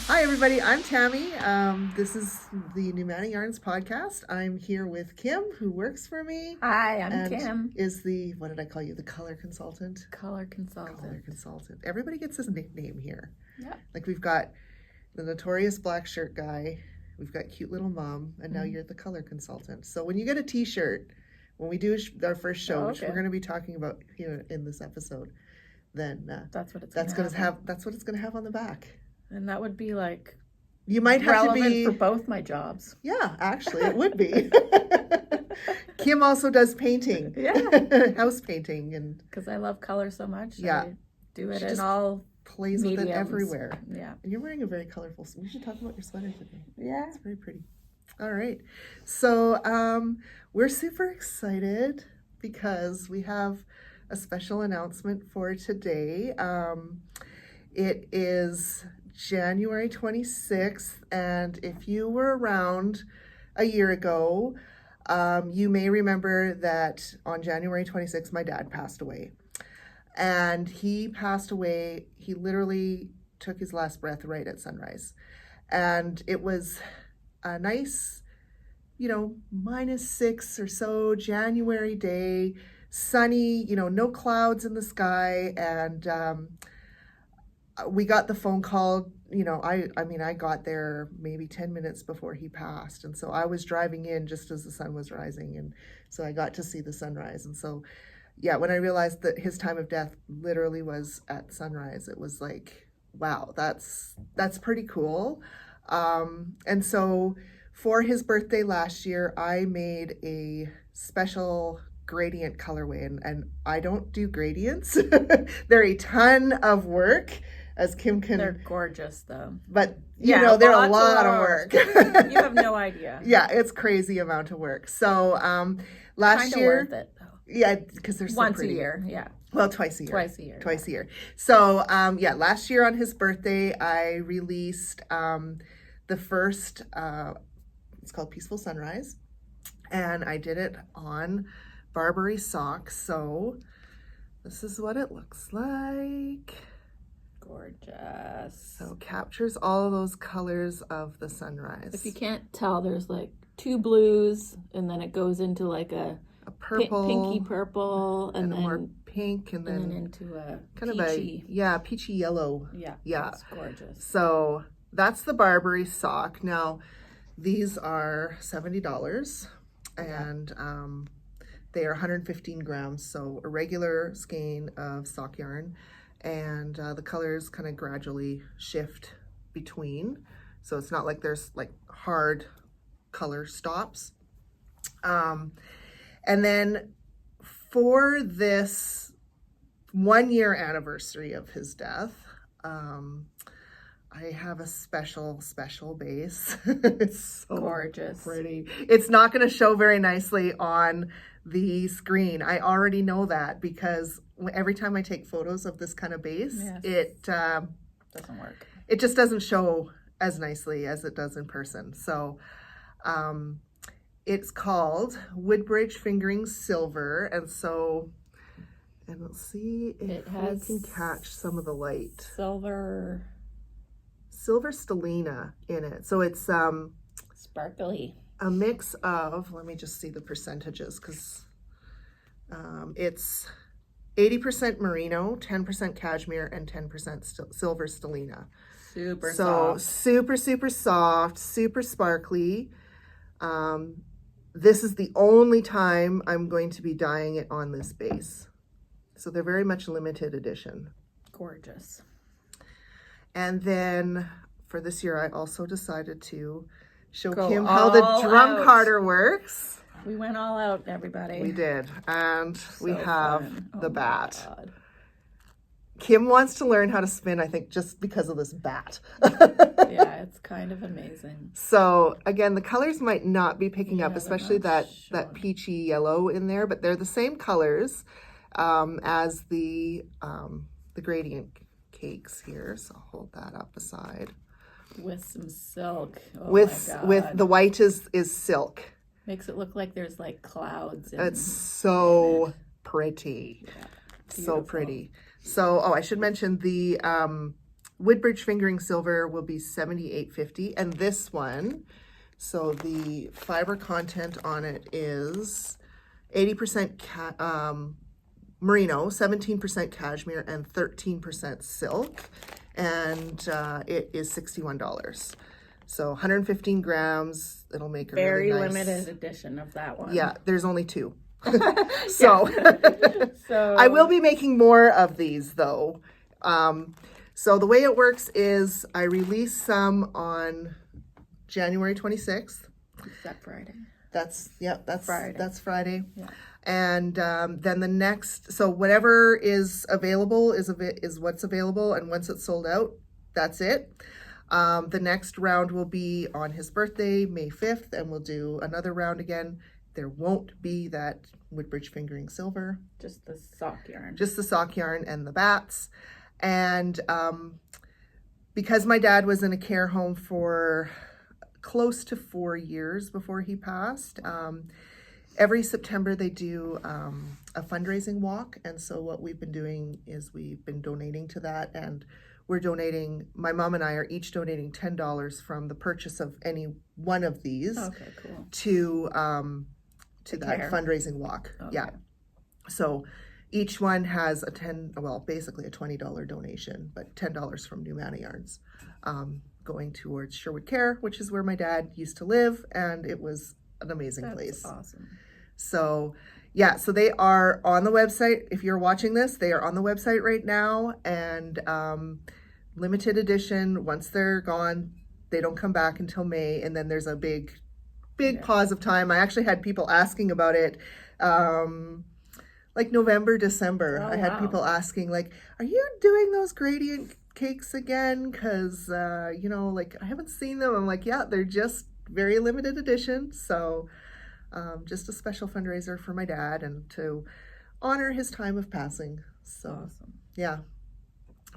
Hi, everybody. I'm Tammy. This is the Numana Yarns podcast. I'm here with Kim, who works for me. Hi, I'm and Kim. Is the, what did I call you? The color consultant? Color consultant. Color consultant. Everybody gets his nickname here. Yeah. Like we've got the notorious black shirt guy, we've got cute little mom, and now you're the color consultant. So when you get a t-shirt, when we do our first show, which we're going to be talking about here in this episode, then that's what it's going to have. That's what it's going to have on the back. And that would be like you might have to be for both my jobs. Yeah, actually, it would be. Kim also does painting. Yeah, house painting, and because I love color so much. Yeah, I do it in all plays mediums. With it everywhere. Yeah, and you're wearing a very colorful. We should talk about your sweater today. Yeah, it's very pretty. All right, so we're super excited because we have a special announcement for today. It is January 26th, and if you were around a year ago, you may remember that on January 26th, my dad passed away. And he passed away, he literally took his last breath right at sunrise. And it was a nice, -6 or so January day, sunny, no clouds in the sky, and we got the phone call, I got there maybe 10 minutes before he passed. And so I was driving in just as the sun was rising. And so I got to see the sunrise. And so, yeah, when I realized that his time of death literally was at sunrise, it was like, wow, that's pretty cool. And so for his birthday last year, I made a special gradient colorway, and I don't do gradients. They're a ton of work. As Kim can... They're gorgeous, though. But, they're a lot of work. You have no idea. Yeah, it's crazy amount of work. So, last year... Kind of worth it, though. Yeah, because they're so Once pretty. a year, yeah. Well, twice a year. Twice a year. So, last year on his birthday, I released the first... it's called Peaceful Sunrise. And I did it on Barbary socks. So, this is what it looks like. Gorgeous. So captures all those colors of the sunrise. If you can't tell, there's like two blues, and then it goes into like a purple, pinky purple, and then more pink, and then into a kind peachy. of a peachy yellow. Yeah, it's gorgeous. So that's the Barbary sock. Now these are $70, and they are 115 grams. So a regular skein of sock yarn. And the colors kind of gradually shift between. So it's not like there's like hard color stops. And then for this 1-year anniversary of his death, I have a special base. It's so gorgeous. Pretty. It's not going to show very nicely on the screen. I already know that because every time I take photos of this kind of base, it doesn't work. It just doesn't show as nicely as it does in person. So it's called Woodbridge Fingering Silver. And let's see if we can catch some of the light. Silver stellina in it. So it's sparkly. A mix of, let me just see the percentages, because it's 80% merino, 10% cashmere, and 10% silver stellina. Super soft, super sparkly. This is the only time I'm going to be dyeing it on this base. So they're very much limited edition. Gorgeous. And then for this year, I also decided to show Kim how the drum carder works. We went all out, everybody. We did. And we have the bat. God. Kim wants to learn how to spin, I think, just because of this bat. Yeah, it's kind of amazing. So, again, the colors might not be picking up, especially that peachy yellow in there, but they're the same colors as the gradient cakes here. So I'll hold that up aside. With some silk. With the white is silk. Makes it look like there's like clouds. It's so pretty. Yeah, so pretty. So, I should mention the Woodbridge fingering silver will be $78.50, and this one, so the fiber content on it is 80% merino, 17% cashmere, and 13% silk, and it is $61. So 115 grams. It'll make a Very really nice, limited edition of that one. Yeah, there's only 2. So, So I will be making more of these though. So the way it works is I release some on January 26th. Is that Friday? That's Friday. That's Friday. Yeah. And then the next, so whatever is available is what's available, and once it's sold out, that's it. The next round will be on his birthday, May 5th, and we'll do another round again. There won't be that Woodbridge fingering silver. Just the sock yarn. Just the sock yarn and the bats. And because my dad was in a care home for close to 4 years before he passed, every September they do a fundraising walk. And so what we've been doing is we've been donating to that, and we're donating, my mom and I are each donating $10 from the purchase of any one of these Okay, cool. to that care. fundraising walk. Okay. Yeah. So each one has basically a $20 donation, but $10 from Numana yarns, going towards Sherwood Care, which is where my dad used to live, and it was an amazing place. Awesome. So yeah, so they are on the website. If you're watching this, they are on the website right now, and limited edition. Once they're gone, they don't come back until May, and then there's a big pause of time. I actually had people asking about it, like November, December. Oh, I had people asking, like, are you doing those gradient cakes again? Because, like, I haven't seen them. I'm like, yeah, they're just very limited edition. So just a special fundraiser for my dad and to honor his time of passing. So, awesome. Yeah.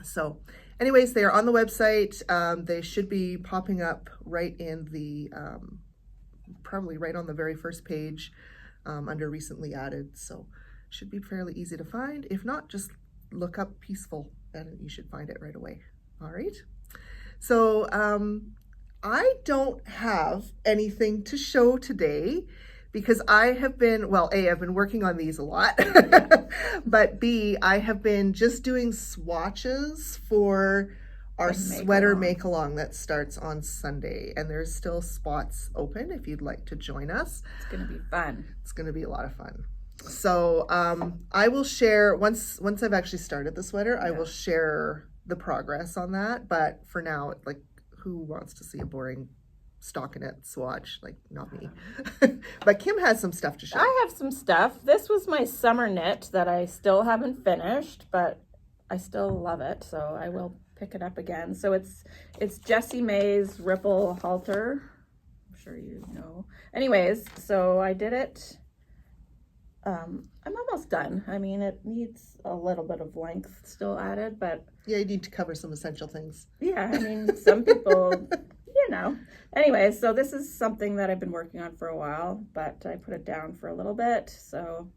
So anyways, they are on the website. They should be popping up right in the, probably right on the very first page under recently added. So should be fairly easy to find. If not, just look up Peaceful and you should find it right away. All right. So I don't have anything to show today because I have been, well, A, I've been working on these a lot, but B, I have been just doing swatches for our sweater make-along that starts on Sunday, and there's still spots open if you'd like to join us. It's going to be fun. It's going to be a lot of fun. So I will share, once I've actually started the sweater, I will share the progress on that, but for now, like, who wants to see a boring stockinette swatch? Like, not me. But Kim has some stuff to show. I have some stuff. This was my summer knit that I still haven't finished, but I still love it, so I will pick it up again. So it's Jessie May's Ripple Halter. I'm sure you know. Anyways, so I did it. I'm almost done. I mean, it needs a little bit of length still added, but yeah, you need to cover some essential things. Yeah, I mean, some people, Anyway, so this is something that I've been working on for a while, but I put it down for a little bit. So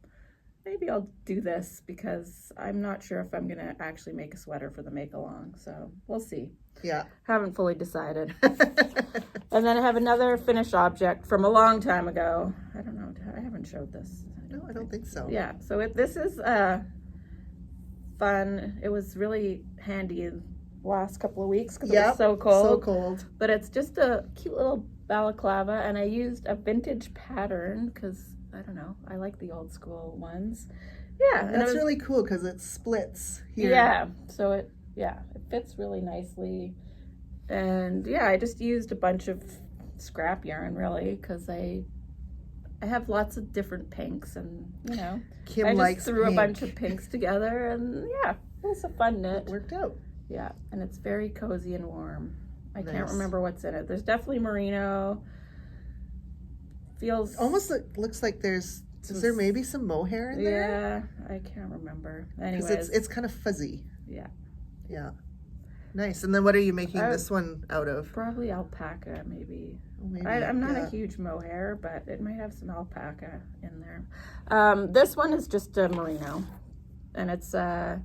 maybe I'll do this because I'm not sure if I'm going to actually make a sweater for the make-along. So we'll see. Yeah. Haven't fully decided. And then I have another finished object from a long time ago. I don't know. I haven't showed this. No, I don't think so. Yeah. So this is fun. It was really handy in the last couple of weeks because it was so cold. So cold. But it's just a cute little balaclava, and I used a vintage pattern because, I don't know, I like the old school ones. Yeah. And that's really cool because it splits here. Yeah. So it fits really nicely. And yeah, I just used a bunch of scrap yarn really because I have lots of different pinks, and Kim I likes just threw pink. a bunch of pinks together, and yeah, it was a fun knit. It worked out. Yeah, and it's very cozy and warm. I Nice. can't remember what's in it. There's definitely merino. Feels almost looks like is there maybe some mohair in there? Yeah, I can't remember. Anyways, because it's kind of fuzzy. Yeah. Yeah. Nice. And then what are you making this one out of? Probably alpaca, maybe. Maybe, I'm not a huge mohair, but it might have some alpaca in there. This one is just a merino, and it's I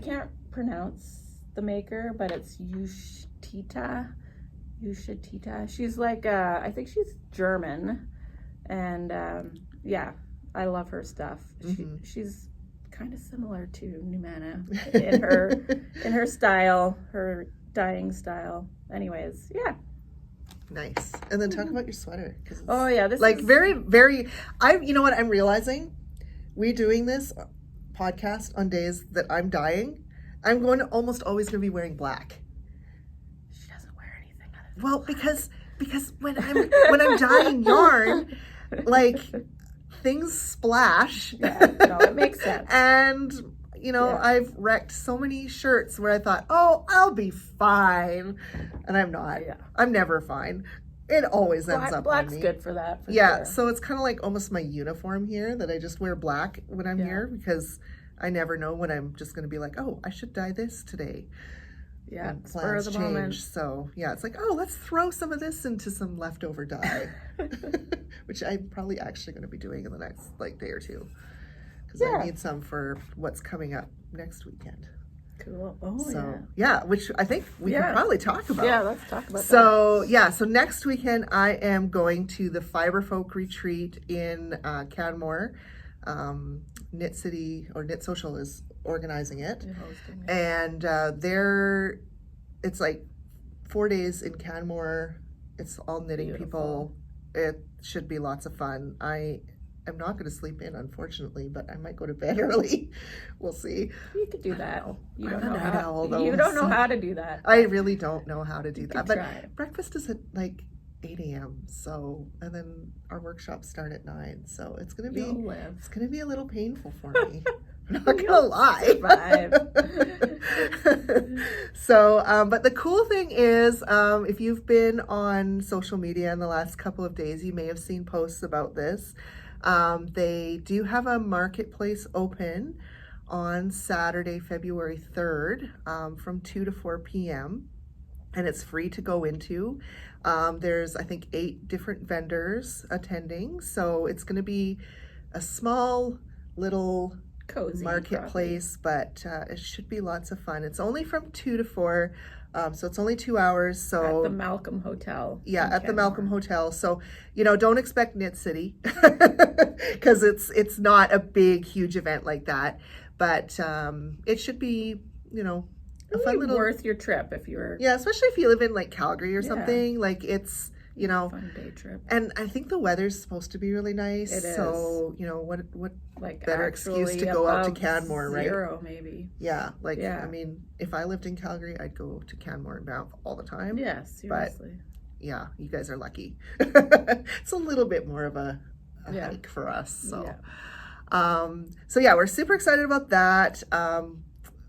can't pronounce the maker, but it's Ushtita. She's like, I think she's German, and yeah, I love her stuff. She's kind of similar to Numana in her style, her dyeing style. Anyways, yeah. Nice. And then talk about your sweater. Oh yeah, this like is very, you know what I'm realizing? We doing this podcast on days that I'm dyeing. I'm almost always going to be wearing black. She doesn't wear anything other than Well, black. because when I'm dyeing yarn, like things splash. Yeah, no, it makes sense. And you know, I've wrecked so many shirts where I thought, oh, I'll be fine, and I'm not. Yeah. I'm never fine. It always ends up Black's on me. good for that. For Yeah, sure. so it's kind of like almost my uniform here that I just wear black when I'm here because I never know when I'm just going to be like, oh, I should dye this today. Yeah, And spur plans of the change. moment. So yeah, it's like, oh, let's throw some of this into some leftover dye, which I'm probably actually going to be doing in the next day or two because I need some for what's coming up next weekend. Cool. Oh, so yeah, which I think we can probably talk about. Yeah, let's talk about that. So next weekend I am going to the Fiberfolk Retreat in Canmore. Knit City or Knit Social is organizing it. You're hosting it. And it's like 4 days in Canmore. It's all knitting people. It should be lots of fun. I'm not going to sleep in, unfortunately, but I might go to bed early. We'll see. You could do that. You don't I'm know a night how. owl, though, You don't know so how to do that. I really don't know how to do that. But try. breakfast is at 8 a.m. So, and then our workshops start at 9. So it's going to be a little painful for me. I'm not going to lie. So, but the cool thing is, if you've been on social media in the last couple of days, you may have seen posts about this. They do have a marketplace open on Saturday, February 3rd, from 2 to 4 p.m. And it's free to go into. There's, I think, 8 different vendors attending. So it's going to be a small little cozy marketplace, but it should be lots of fun. It's only from 2 to 4. So it's only 2 hours. So at the Lacombe Hotel. Yeah, at the Lacombe Hotel. So, don't expect Knit City because it's not a big, huge event like that. But it should be, a fun little worth your trip if you're especially if you live in Calgary or something. It's fun day trip. And I think the weather's supposed to be really nice. It is. So what better excuse to go out to Canmore, right? 0 maybe. Yeah, I mean, if I lived in Calgary, I'd go to Canmore and Banff all the time. Yeah, seriously. But yeah, you guys are lucky. It's a little bit more of a hike for us. So we're super excited about that.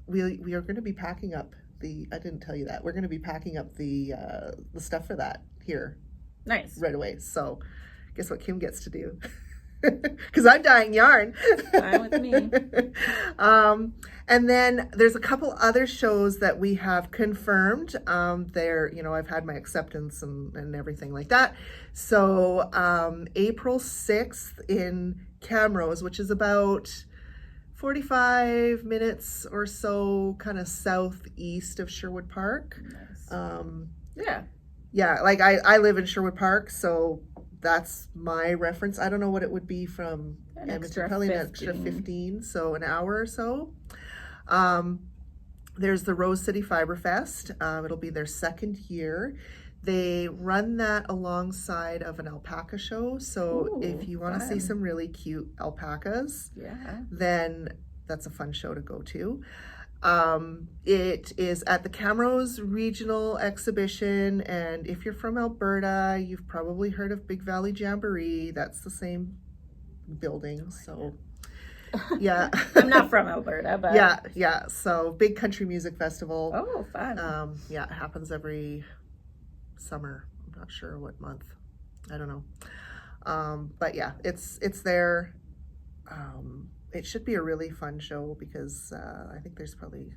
We are going to be packing up I didn't tell you that. We're going to be packing up the stuff for that here. Nice. Right away. So guess what Kim gets to do? Because I'm dyeing yarn. Fine with me. And then there's a couple other shows that we have confirmed. I've had my acceptance and everything like that. So April 6th in Camrose, which is about 45 minutes or so kind of southeast of Sherwood Park. Nice. I live in Sherwood Park, so that's my reference. I don't know what it would be from Edmonton, probably an extra 15, so an hour or so. There's the Rose City Fiber Fest. It'll be their 2nd year. They run that alongside of an alpaca show. So if you want to see some really cute alpacas, then that's a fun show to go to. It is at the Camrose Regional Exhibition, and if you're from Alberta, you've probably heard of Big Valley Jamboree. That's the same building. So yeah. I'm not from Alberta, but so big country music festival. Oh, fun. It happens every summer. I'm not sure what month. I don't know. But yeah, it's there. It should be a really fun show because I think there's probably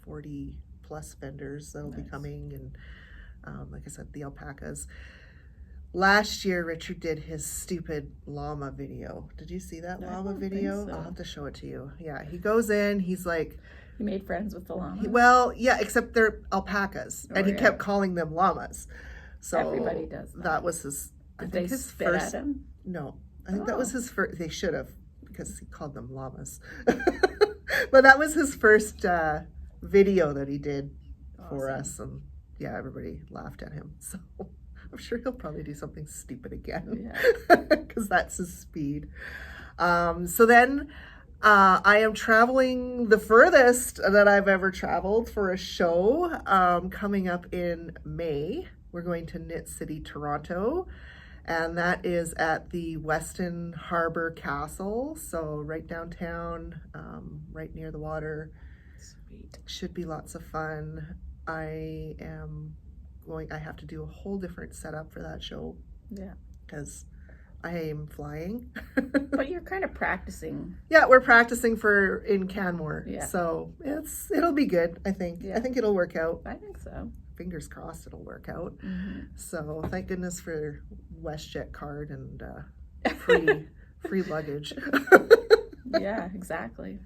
40 plus vendors that'll be coming, and like I said, the alpacas. Last year, Richard did his stupid llama video. Did you see that llama video? So. I'll have to show it to you. Yeah, he goes in, he's He made friends with the llama. Well, yeah, except they're alpacas, and he yeah. kept calling them llamas. So Everybody does that. was his. Did they his spit at him? No, I think that was his first. They should have, because he called them llamas. But that was his first video that he did for us, and yeah, everybody laughed at him. So I'm sure he'll probably do something stupid again, because that's his speed. So then I am traveling the furthest that I've ever traveled for a show coming up in May. We're going to Knit City, Toronto, and that is at the Weston Harbor Castle, so right downtown, right near the water. Sweet. Should be lots of fun. I have to do a whole different setup for that show. Yeah. Because I am flying. But you're kind of practicing. Yeah, we're practicing in Canmore. Yeah. So it'll be good, I think. Yeah. I think it'll work out. I think so. Fingers crossed it'll work out. Mm-hmm. So thank goodness for WestJet card and free luggage. Yeah, exactly.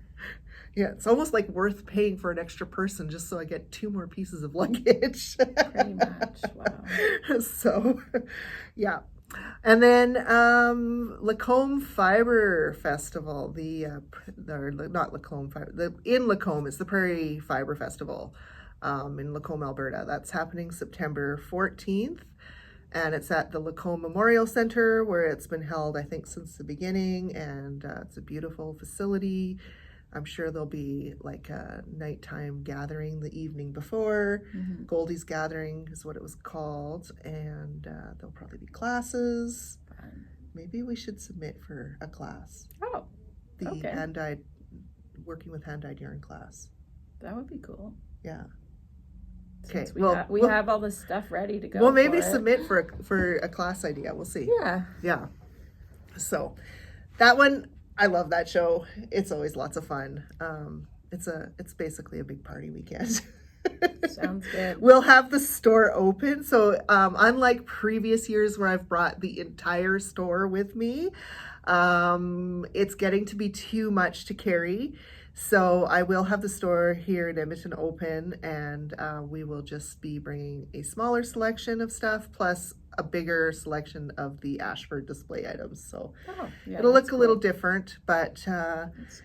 Yeah, it's almost like worth paying for an extra person just so I get 2 more pieces of luggage. Pretty much. Wow. So, yeah. And then Lacombe Fiber Festival, not Lacombe Fiber, in Lacombe, it's the Prairie Fiber Festival in Lacombe, Alberta. That's happening September 14th. And it's at the Lacombe Memorial Center, where it's been held, I think, since the beginning. And it's a beautiful facility. I'm sure there'll be like a nighttime gathering the evening before. Mm-hmm. Goldie's Gathering is what it was called. And there'll probably be classes. Fun. Maybe we should submit for a class. Oh, okay. Working with hand-dyed yarn class. That would be cool. Yeah. Since Okay. we have all this stuff ready to go. We'll maybe submit for a class idea. We'll see. Yeah. Yeah. So that one, I love that show. It's always lots of fun. It's basically a big party weekend. Sounds good. We'll have the store open. So unlike previous years where I've brought the entire store with me, it's getting to be too much to carry. So I will have the store here in Edmonton open, and we will just be bringing a smaller selection of stuff plus a bigger selection of the Ashford display items. So it'll look a little different, but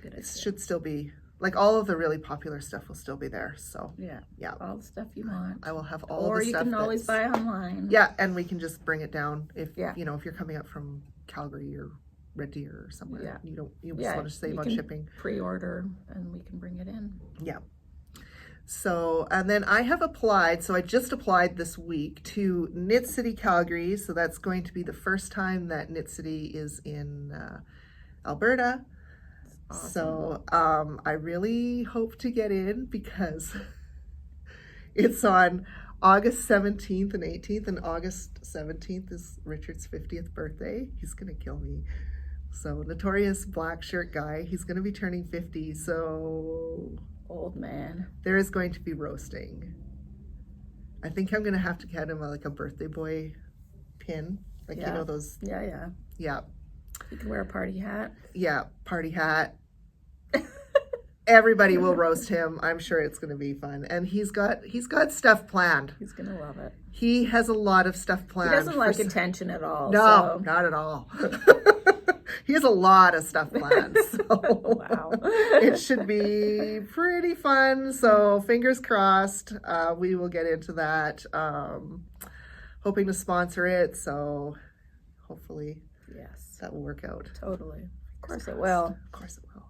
it should still be, like, all of the really popular stuff will still be there. So yeah, all the stuff you want. I will have all or the stuff. Or you can always buy online. Yeah, and we can just bring it down if if you're coming up from Calgary or Red Deer or somewhere. Yeah. You just want to save on shipping. Pre-order and we can bring it in. Yeah. So, and then I have applied, so I just applied this week to Knit City, Calgary. So that's going to be the first time that Knit City is in Alberta. Awesome. So I really hope to get in because it's on August 17th and 18th, and August 17th is Richard's 50th birthday. He's going to kill me. So Notorious Black Shirt Guy, he's going to be turning 50, so... Old man. There is going to be roasting. I think I'm going to have to get him a birthday boy pin. Like, you know, those... Yeah. Yeah. You can wear a party hat. Yeah, party hat. Everybody will roast him. I'm sure it's going to be fun. And he's got stuff planned. He's going to love it. He has a lot of stuff planned. He doesn't like attention at all. No, not at all. He has a lot of stuff planned. So wow. It should be pretty fun. So fingers crossed. We will get into that. Hoping to sponsor it. So hopefully that will work out. Totally. Of course it will. Of course it will.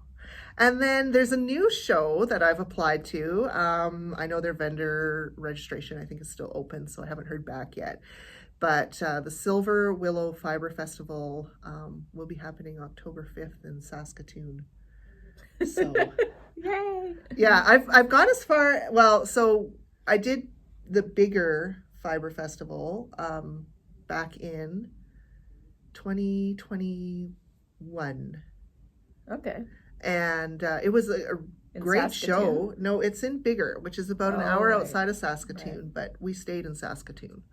And then there's a new show that I've applied to. I know their vendor registration, I think, is still open, so I haven't heard back yet. But the Silver Willow Fiber Festival will be happening October 5th in Saskatoon. So, yay! Yeah, I've gone as far. Well, so I did the bigger fiber festival back in 2021. Okay. And it was a great show. No, it's in Bigger, which is about an hour outside of Saskatoon, but we stayed in Saskatoon.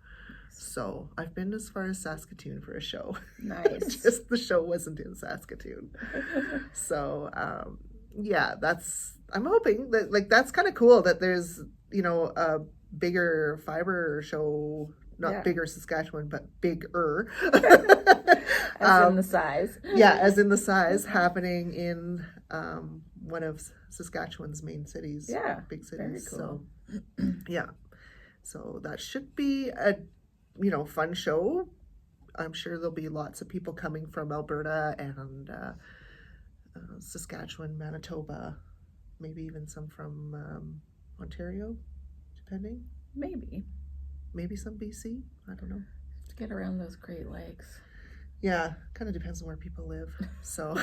So I've been as far as Saskatoon for a show. Nice. Just the show wasn't in Saskatoon. So yeah, I'm hoping that, like, that's kind of cool that there's, a bigger fiber show, not bigger Saskatchewan, but bigger. As in the size. Yeah, as in the size, happening in one of Saskatchewan's main cities. Yeah, big cities. very cool. So, yeah. So that should be a, fun show. I'm sure there'll be lots of people coming from Alberta and Saskatchewan, Manitoba, maybe even some from Ontario, depending. Maybe some BC. I don't know. To get around those Great Lakes. Yeah, kind of depends on where people live. So,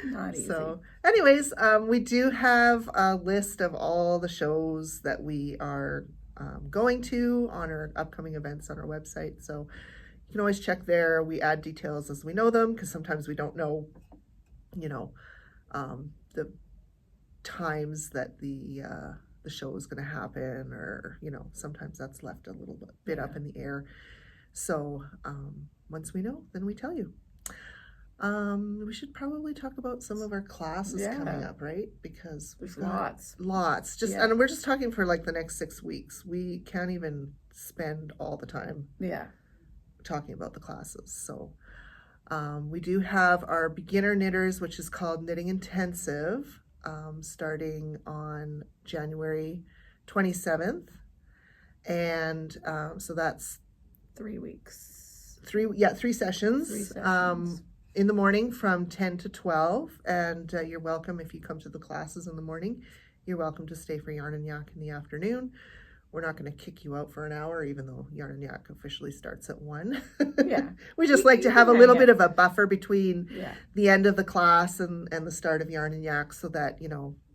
not easy. So, anyways, we do have a list of all the shows that we are going to on our upcoming events on our website. So you can always check there. We add details as we know them, because sometimes we don't know, the times that the show is going to happen, or sometimes that's left a little bit up in the air. So once we know, then we tell you. We should probably talk about some of our classes coming up, right? Because there's lots. And we're just talking for like the next 6 weeks. We can't even spend all the time talking about the classes. So we do have our beginner knitters, which is called Knitting Intensive, starting on January 27th. And so that's 3 weeks. 3 sessions. 3 sessions. In the morning from 10 to 12. And you're welcome if you come to the classes in the morning. You're welcome to stay for Yarn and Yak in the afternoon. We're not going to kick you out for an hour, even though Yarn and Yak officially starts at 1. Yeah. We just like to have a little bit of a buffer between the end of the class and the start of Yarn and Yak, so that,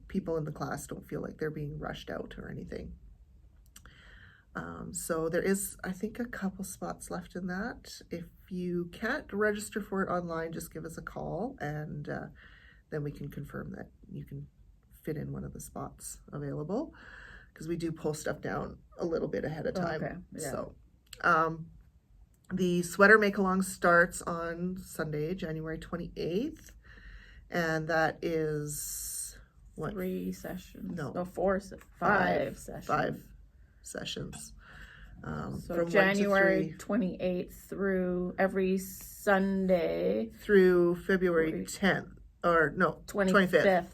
people in the class don't feel like they're being rushed out or anything. So there is, I think, a couple spots left in that. If you can't register for it online, just give us a call, and then we can confirm that you can fit in one of the spots available, because we do pull stuff down a little bit ahead of time. Okay. Yeah. So the sweater make-along starts on Sunday, January 28th, and that is what? 3 sessions. No. 4, 5 sessions. 5 sessions. So from January 28th through every Sunday through February 10th, or no, 25th.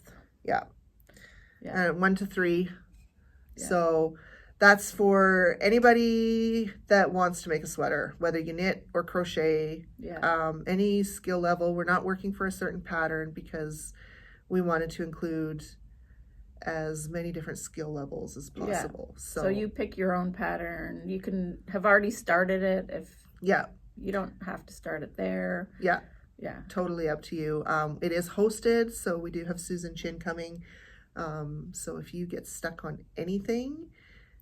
Yeah. 1 to 3. Yeah. So that's for anybody that wants to make a sweater, whether you knit or crochet, any skill level. We're not working for a certain pattern, because we wanted to include as many different skill levels as possible. So you pick your own pattern. You can have already started it if you don't have to start it there. Yeah, totally up to you. It is hosted, so we do have Susan Chin coming. So if you get stuck on anything,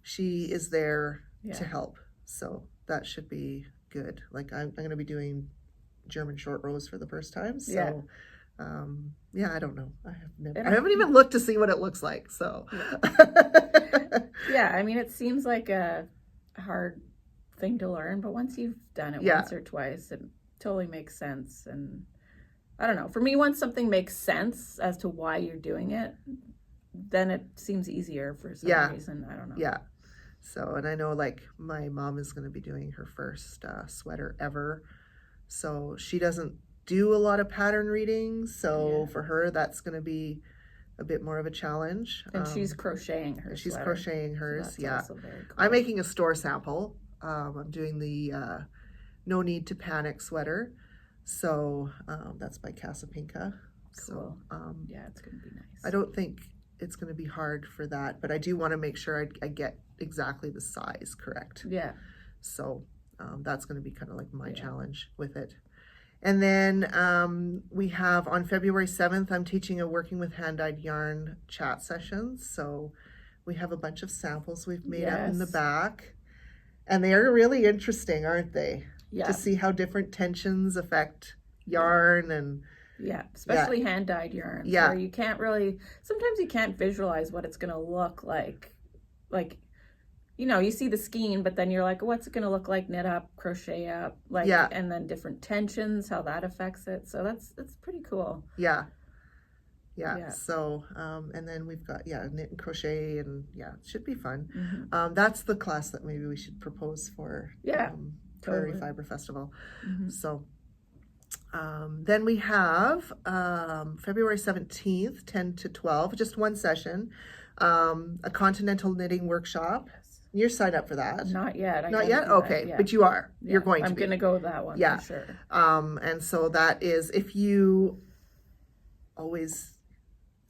she is there to help. So that should be good. Like I'm going to be doing German short rows for the first time. So I don't know. I haven't even looked to see what it looks like. So I mean, it seems like a hard thing to learn, but once you've done it once or twice, it totally makes sense. And I don't know, for me, once something makes sense as to why you're doing it, then it seems easier for some reason. I don't know. Yeah. So, and I know, like, my mom is going to be doing her first sweater ever. So she doesn't do a lot of pattern readings. So for her, that's going to be a bit more of a challenge. And she's crocheting her She's sweater. crocheting hers, So that's also very cool. I'm making a store sample. I'm doing the No Need to Panic sweater. So that's by Casapinka. Cool. So, it's going to be nice. I don't think it's going to be hard for that, but I do want to make sure I get exactly the size correct. Yeah. So that's going to be kind of like my challenge with it. And then we have on February 7th, I'm teaching a Working with Hand-Dyed Yarn chat session. So we have a bunch of samples we've made up in the back. And they are really interesting, aren't they? Yeah. To see how different tensions affect yarn and... Yeah, especially hand-dyed yarns. Yeah. Where you can't really... Sometimes you can't visualize what it's going to look like. Like, you know, you see the skein, but then you're like, what's it going to look like knit up, crochet up? Like, and then different tensions, how that affects it. So that's pretty cool. Yeah. Yeah. So, and then we've got, knit and crochet, and it should be fun. Mm-hmm. That's the class that maybe we should propose for Prairie totally. Fiber Festival. Mm-hmm. So, then we have February 17th, 10 to 12, just one session, a continental knitting workshop. You're signed up for that? Not yet. Not yet? Okay, but you are. Yeah. You're going to I'm going to go with that one for sure. And so that is, if you always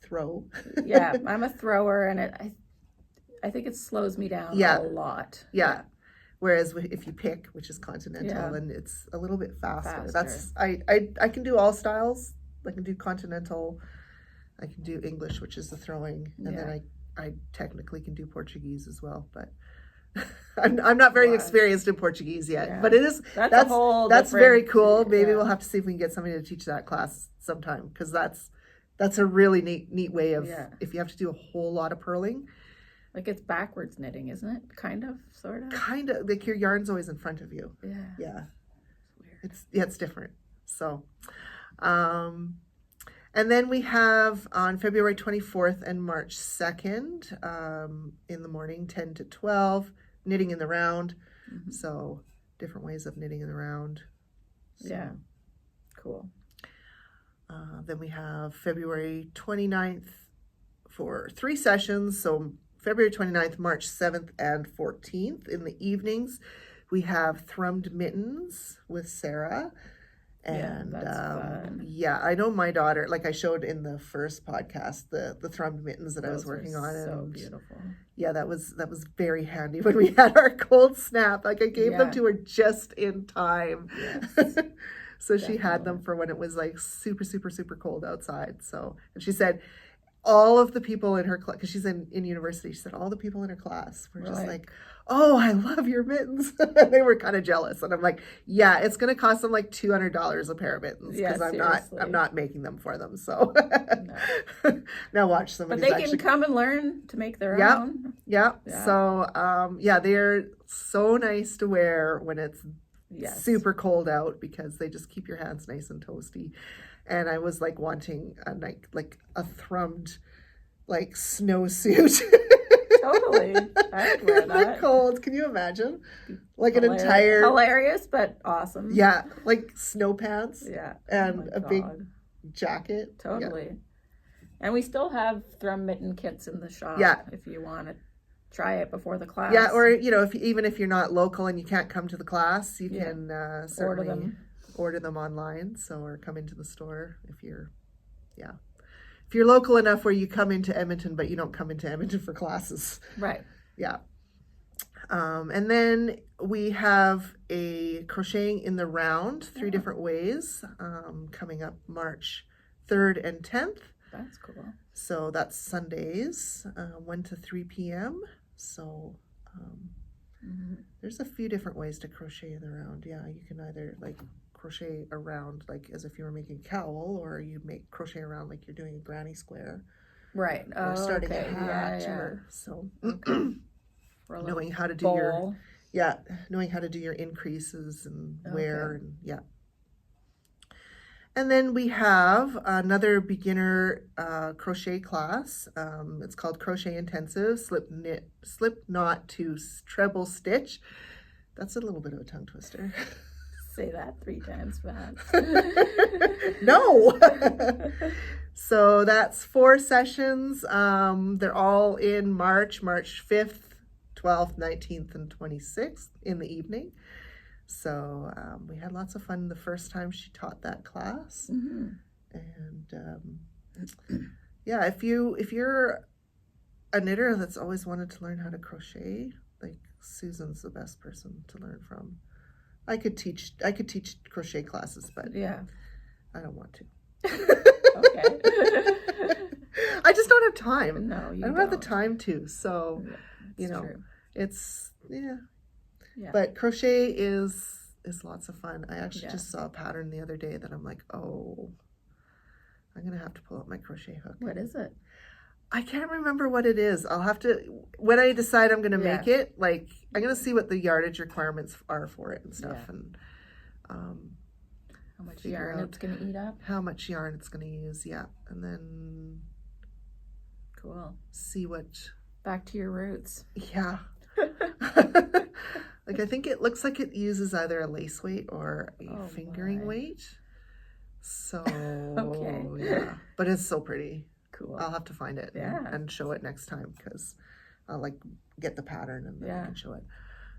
throw. Yeah, I'm a thrower, and I think it slows me down a lot. Yeah. Whereas if you pick, which is continental, then it's a little bit faster. That's I can do all styles. I can do continental. I can do English, which is the throwing, and then I technically can do Portuguese as well, but I'm not very experienced in Portuguese yet. But it is that's very cool. Maybe we'll have to see if we can get somebody to teach that class sometime, because that's a really neat way of if you have to do a whole lot of purling. Like it's backwards knitting, isn't it? Kind of, sort of. Kind of, like your yarn's always in front of you. Yeah. Yeah. It's weird. It's different. So, and then we have on February 24th and March 2nd, in the morning, 10 to 12, knitting in the round. Mm-hmm. So different ways of knitting in the round. So, yeah. Cool. Then we have February 29th for 3 sessions. So February 29th, March 7th, and 14th in the evenings, we have thrummed mittens with Sarah. And that's fun. I know my daughter, like I showed in the first podcast, the thrummed mittens that I was working on. So and beautiful. Yeah, that was very handy when we had our cold snap. Like I gave them to her just in time. Yes. So she had them for when it was like super, super, super cold outside. So, and she said all of the people in her class, because she's in university, she said all the people in her class were just like, oh, I love your mittens. And they were kind of jealous. And I'm like, yeah, it's going to cost them like $200 a pair of mittens, because I'm not making them for them. So now watch somebody. But they can come and learn to make their own. Yeah. So, they're so nice to wear when it's super cold out, because they just keep your hands nice and toasty. And I was like wanting a thrummed like snowsuit. Totally. I'd wear that. Cold. Can you imagine? Like an entire hilarious but awesome. Yeah, like snow pants. Yeah. And a big jacket. Totally. Yeah. And we still have thrum mitten kits in the shop. Yeah. If you want to try it before the class. Yeah, or even if you're not local and you can't come to the class, you can certainly order them online. So, or come into the store if you're local enough where you come into Edmonton, but you don't come into Edmonton for classes. Right. Yeah. And then we have a crocheting in the round, 3 different ways, coming up March 3rd and 10th. That's cool. So that's Sundays, 1 to 3 p.m. So there's a few different ways to crochet in the round. Yeah, you can either like crochet around like as if you were making a cowl, or you make crochet around like you're doing a granny square. Right. Or starting a hat. So knowing how to do knowing how to do your increases and wear and And then we have another beginner crochet class. It's called Crochet Intensive, slip knot to treble stitch. That's a little bit of a tongue twister. Say that 3 times fast. No. So that's 4 sessions. They're all in March 5th, 12th, 19th, and 26th in the evening. So we had lots of fun the first time she taught that class. Mm-hmm. And if you're a knitter that's always wanted to learn how to crochet, like Susan's the best person to learn from. I could teach crochet classes, but I don't want to. Okay. I just don't have time. No, you I don't have the time to. So, true. It's But crochet is lots of fun. I actually just saw a pattern the other day that I'm like, oh, I'm gonna have to pull out my crochet hook. What is it? I can't remember what it is. I'll have to, when I decide I'm gonna make it, like I'm gonna see what the yardage requirements are for it and stuff. And How much figure yarn out it's going to eat up. how much yarn it's going to use. Yeah. And then Cool. see what, Back to your roots. yeah. Like I think it looks like it uses either a lace weight or a fingering weight. So Okay. yeah, but it's so pretty. Cool. I'll have to find it and show it next time because I'll like get the pattern and then I can show it.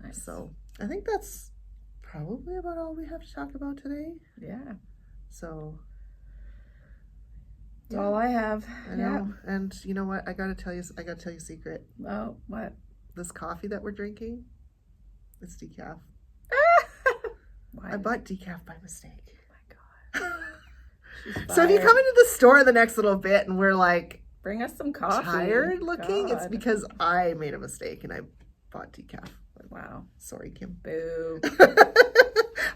Nice. So I think that's probably about all we have to talk about today. Yeah. So that's all I have. I know. And you know what? I gotta tell you a secret. Oh, what? This coffee that we're drinking, it's decaf. Why? I bought decaf by mistake. Oh my God. So if you come into the store the next little bit and we're like, bring us some coffee. Tired looking, God. it's because I made a mistake and I bought decaf. Wow. Sorry, Kim. Boo.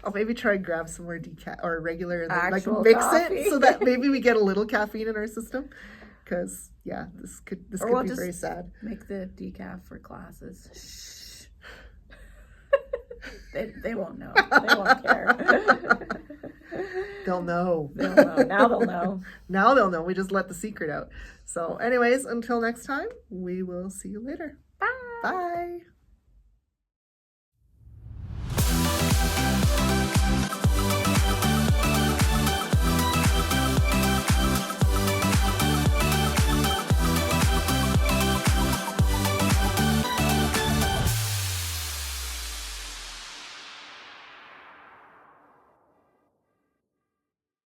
I'll maybe try and grab some more decaf or regular and then Actual like mix coffee. it so that maybe we get a little caffeine in our system. Because yeah, this could be very sad. Make the decaf for classes. Shh. they won't know. They won't care. They'll know. They'll know. Now they'll know. Now they'll know. We just let the secret out. So anyways, until next time, we will see you later. Bye. Bye.